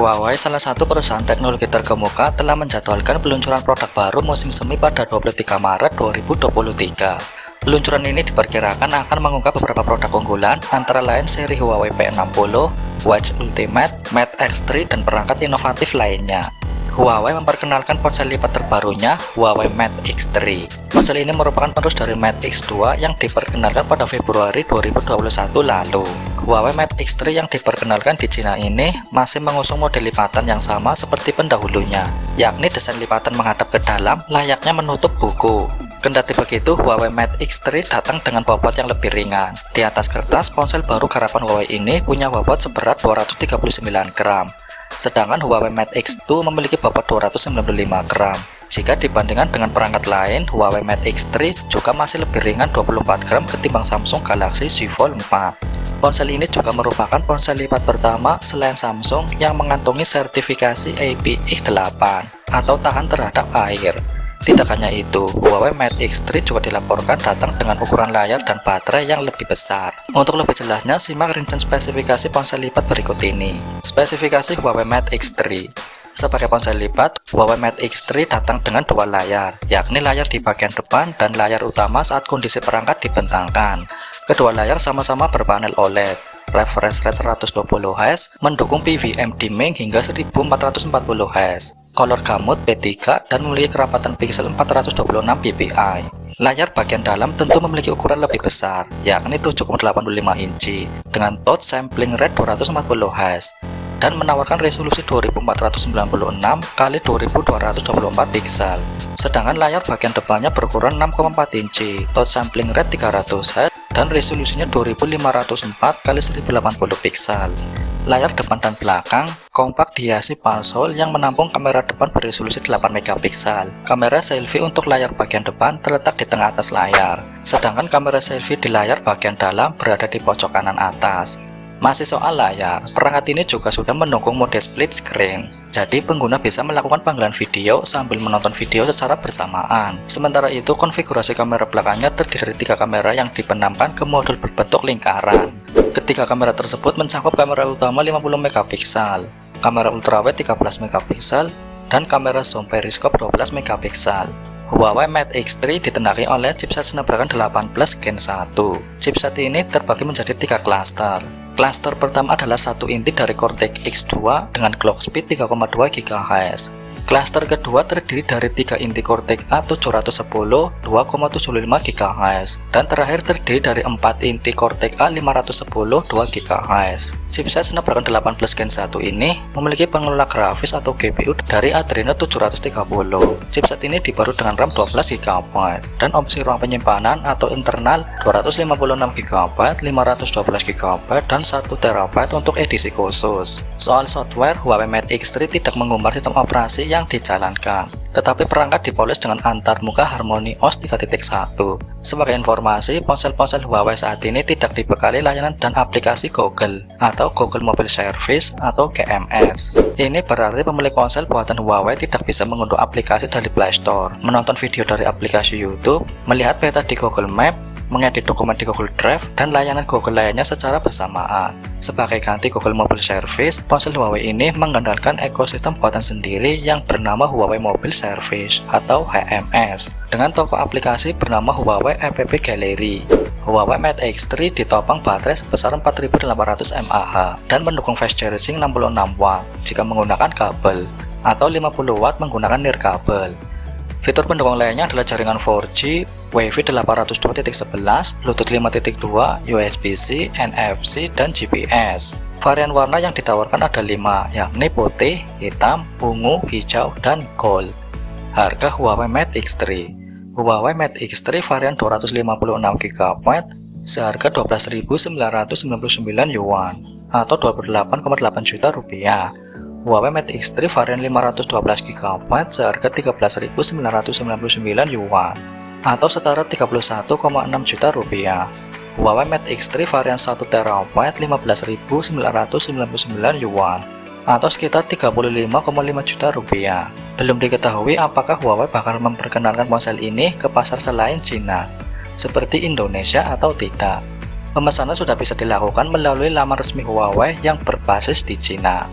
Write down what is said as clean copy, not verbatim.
Huawei, salah satu perusahaan teknologi terkemuka, telah menjadwalkan peluncuran produk baru musim semi pada 23 Maret 2023. Peluncuran ini diperkirakan akan mengungkap beberapa produk unggulan, antara lain seri Huawei P60, Watch Ultimate, Mate X3, dan perangkat inovatif lainnya. Huawei memperkenalkan ponsel lipat terbarunya, Huawei Mate X3. Ponsel ini merupakan penerus dari Mate X2 yang diperkenalkan pada Februari 2021 lalu. Huawei Mate X3 yang diperkenalkan di Cina ini masih mengusung model lipatan yang sama seperti pendahulunya, yakni desain lipatan menghadap ke dalam layaknya menutup buku. Kendati begitu, Huawei Mate X3 datang dengan bobot yang lebih ringan. Di atas kertas, ponsel baru garapan Huawei ini punya bobot seberat 239 gram. Sedangkan Huawei Mate X2 memiliki bobot 295 gram. Jika dibandingkan dengan perangkat lain, Huawei Mate X3 juga masih lebih ringan 24 gram ketimbang Samsung Galaxy Z Fold 4. Ponsel ini juga merupakan ponsel lipat pertama selain Samsung yang mengantongi sertifikasi IPX8 atau tahan terhadap air. Tidak hanya itu, Huawei Mate X3 juga dilaporkan datang dengan ukuran layar dan baterai yang lebih besar. Untuk lebih jelasnya, simak rincian spesifikasi ponsel lipat berikut ini. Spesifikasi Huawei Mate X3. Sebagai ponsel lipat, Huawei Mate X3 datang dengan dua layar, yakni layar di bagian depan dan layar utama saat kondisi perangkat dibentangkan. Kedua layar sama-sama berpanel OLED, refresh rate 120Hz, mendukung PWM dimming hingga 1440Hz. Color gamut P3 dan memiliki kerapatan pixel 426 ppi. Layar bagian dalam tentu memiliki ukuran lebih besar, yakni 7,85 inci dengan touch sampling rate 240Hz dan menawarkan resolusi 2496 x 2224 pixel. Sedangkan layar bagian depannya berukuran 6,4 inci, touch sampling rate 300Hz dan resolusinya 2504 x 1080 pixel. Layar depan dan belakang kompak dihiasi parasol yang menampung kamera depan beresolusi 8 megapiksel. Kamera selfie untuk layar bagian depan terletak di tengah atas layar, sedangkan kamera selfie di layar bagian dalam berada di pojok kanan atas. Masih soal layar, perangkat ini juga sudah mendukung mode split screen, jadi pengguna bisa melakukan panggilan video sambil menonton video secara bersamaan. Sementara itu, konfigurasi kamera belakangnya terdiri dari 3 kamera yang dibenamkan ke modul berbentuk lingkaran. Ketiga kamera tersebut mencakup kamera utama 50 megapiksel, kamera ultrawide 13 megapiksel, dan kamera zoom periskop 12 megapiksel. Huawei Mate X3 ditengarai oleh chipset Snapdragon 8+ Gen 1. Chipset ini terbagi menjadi 3 klaster. Klaster pertama adalah satu inti dari Cortex X2 dengan clock speed 3,2 GHz. Klaster kedua terdiri dari 3 inti Cortex A710 2,75 GHz dan terakhir terdiri dari 4 inti Cortex A510 2 GHz. Chipset Snapdragon 8+ Gen 1 ini memiliki pengelola grafis atau GPU dari Adreno 730. Chipset ini dibalut dengan RAM 12 GB dan opsi ruang penyimpanan atau internal 256 GB, 512 GB, dan 1 TB untuk edisi khusus. Soal software, Huawei Mate X3 tidak mengumbar sistem operasi yang dijalankan, tetapi perangkat dipoles dengan antarmuka Harmony OS 3.1. Sebagai informasi, ponsel-ponsel Huawei saat ini tidak dibekali layanan dan aplikasi Google atau Google Mobile Service atau GMS. Ini berarti pemilik ponsel buatan Huawei tidak bisa mengunduh aplikasi dari Play Store, menonton video dari aplikasi YouTube, melihat peta di Google Map, mengedit dokumen di Google Drive, dan layanan Google lainnya secara bersamaan. Sebagai ganti Google Mobile Service, ponsel Huawei ini mengandalkan ekosistem buatan sendiri yang bernama Huawei Mobile Service atau HMS dengan toko aplikasi bernama Huawei App Gallery. Huawei Mate X3 ditopang baterai sebesar 4800 mAh dan mendukung fast charging 66W jika menggunakan kabel atau 50W menggunakan nirkabel. Fitur pendukung lainnya adalah jaringan 4G, Wi-Fi 802.11, Bluetooth 5.2, USB-C, NFC, dan GPS. Varian warna yang ditawarkan ada 5, yakni putih, hitam, ungu, hijau, dan gold. Harga Huawei Mate X3. Huawei Mate X3 varian 256GB seharga 12.999 yuan atau 28,8 juta rupiah. Huawei Mate X3 varian 512GB seharga 13.999 yuan atau setara 31,6 juta rupiah. Huawei Mate X3 varian 1TB 15.999 yuan atau sekitar 35,5 juta rupiah. Belum diketahui apakah Huawei bakal memperkenalkan ponsel ini ke pasar selain Cina, seperti Indonesia atau tidak. Pemesanan sudah bisa dilakukan melalui laman resmi Huawei yang berbasis di Cina.